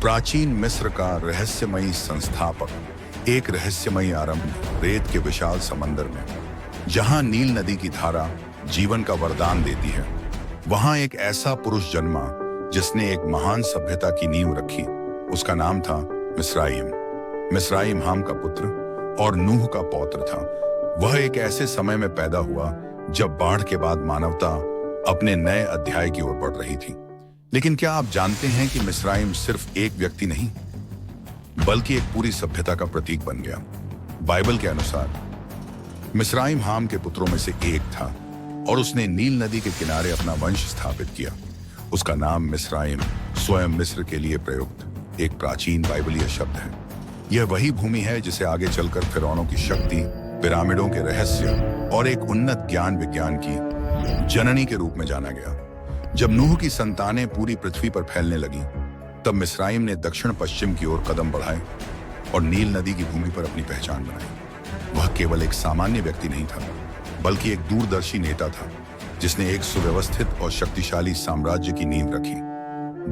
प्राचीन मिस्र का रहस्यमयी संस्थापक, एक रहस्यमयी आरंभ रेत के विशाल समंदर में, जहां नील नदी की धारा जीवन का वरदान देती है, वहां एक ऐसा पुरुष जन्मा जिसने एक महान सभ्यता की नींव रखी। उसका नाम था मिस्राइम। मिस्राइम हाम का पुत्र और नूह का पौत्र था। वह एक ऐसे समय में पैदा हुआ जब बाढ़ के बाद मानवता अपने नए अध्याय की ओर बढ़ रही थी। लेकिन क्या आप जानते हैं कि मिस्राइम सिर्फ एक व्यक्ति नहीं, बल्कि एक पूरी सभ्यता का प्रतीक बन गया। बाइबल के अनुसार मिस्राइम हाम के पुत्रों में से एक था और उसने नील नदी के किनारे अपना वंश स्थापित किया। उसका नाम मिस्राइम स्वयं मिस्र के लिए प्रयुक्त एक प्राचीन बाइबलीय शब्द है। यह वही भूमि है जिसे आगे चलकर फिरौनों की शक्ति, पिरामिडों के रहस्य और एक उन्नत ज्ञान विज्ञान की जननी के रूप में जाना गया। जब नूह की संतानें पूरी पृथ्वी पर फैलने लगी, तब मिस्राइम ने दक्षिण पश्चिम की ओर कदम बढ़ाए और नील नदी की भूमि पर अपनी पहचान बनाई। वह केवल एक सामान्य व्यक्ति नहीं था, बल्कि एक दूरदर्शी नेता था जिसने एक सुव्यवस्थित और शक्तिशाली साम्राज्य की नींव रखी।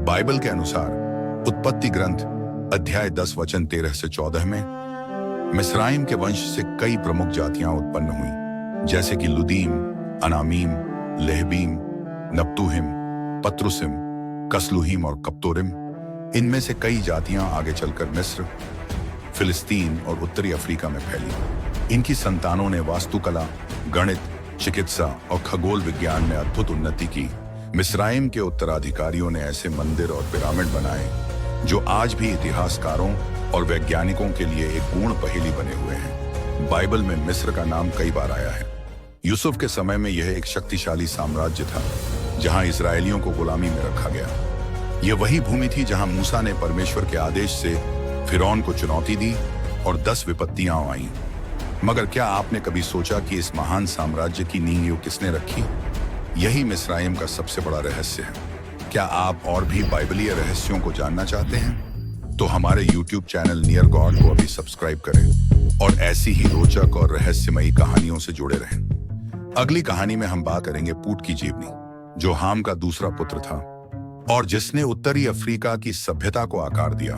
बाइबल के अनुसार उत्पत्ति ग्रंथ अध्याय 10 वचन 13 से 14 में मिस्राइम के वंश से कई प्रमुख जातियां उत्पन्न हुई, जैसे कि लुदीम, अनामीम, लेहबीम, नप्तुहिम, पत्रुसिम, कसलुहीम और कप्तोरिम। इनमें से कई जातियां आगे चलकर मिस्र, फिलिस्तीन और उत्तरी अफ्रीका में फैली। इनकी संतानों ने वास्तुकला, गणित, चिकित्सा और खगोल विज्ञान में अद्भुत उन्नति की। मिस्राइम के उत्तराधिकारियों ने ऐसे मंदिर और पिरामिड बनाए जो आज भी इतिहासकारों और वैज्ञानिकों के लिए एक पूर्ण पहेली बने हुए हैं। बाइबल में मिस्र का नाम कई बार आया है। यूसुफ के समय में यह एक शक्तिशाली साम्राज्य था जहां इजरायलियों को गुलामी में रखा गया। यह वही भूमि थी जहां मूसा ने परमेश्वर के आदेश से फिरौन को चुनौती दी और 10 विपत्तियां आईं। मगर क्या आपने कभी सोचा कि इस महान साम्राज्य की नींव किसने रखी? यही मिस्राइम का सबसे बड़ा रहस्य है। क्या आप और भी बाइबलीय रहस्यों को जानना चाहते हैं? तो हमारे YouTube चैनल नियर गॉड को अभी सब्सक्राइब करें और ऐसी ही रोचक और रहस्यमयी कहानियों से जुड़े रहें। अगली कहानी में हम बात करेंगे पूट की जीवनी, जो हाम का दूसरा पुत्र था और जिसने उत्तरी अफ्रीका की सभ्यता को आकार दिया।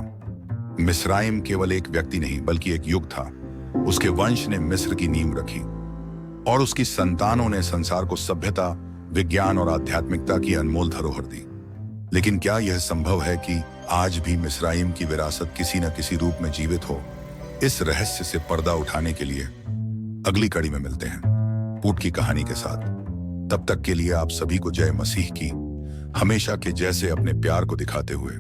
मिस्राइम केवल एक व्यक्ति नहीं, बल्कि एक युग था। उसके वंश ने मिस्र की नींव रखी और उसकी संतानों ने संसार को सभ्यता, विज्ञान और आध्यात्मिकता की अनमोल धरोहर दी। लेकिन क्या यह संभव है कि आज भी मिस्राइम की विरासत किसी न किसी रूप में जीवित हो? इस रहस्य से पर्दा उठाने के लिए अगली कड़ी में मिलते हैं पूट की कहानी के साथ। तब तक के लिए आप सभी को जय मसीह की। हमेशा के जैसे अपने प्यार को दिखाते हुए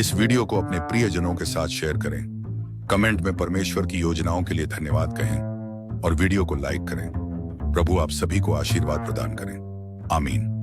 इस वीडियो को अपने प्रियजनों के साथ शेयर करें। कमेंट में परमेश्वर की योजनाओं के लिए धन्यवाद कहें और वीडियो को लाइक करें। प्रभु आप सभी को आशीर्वाद प्रदान करें। आमीन।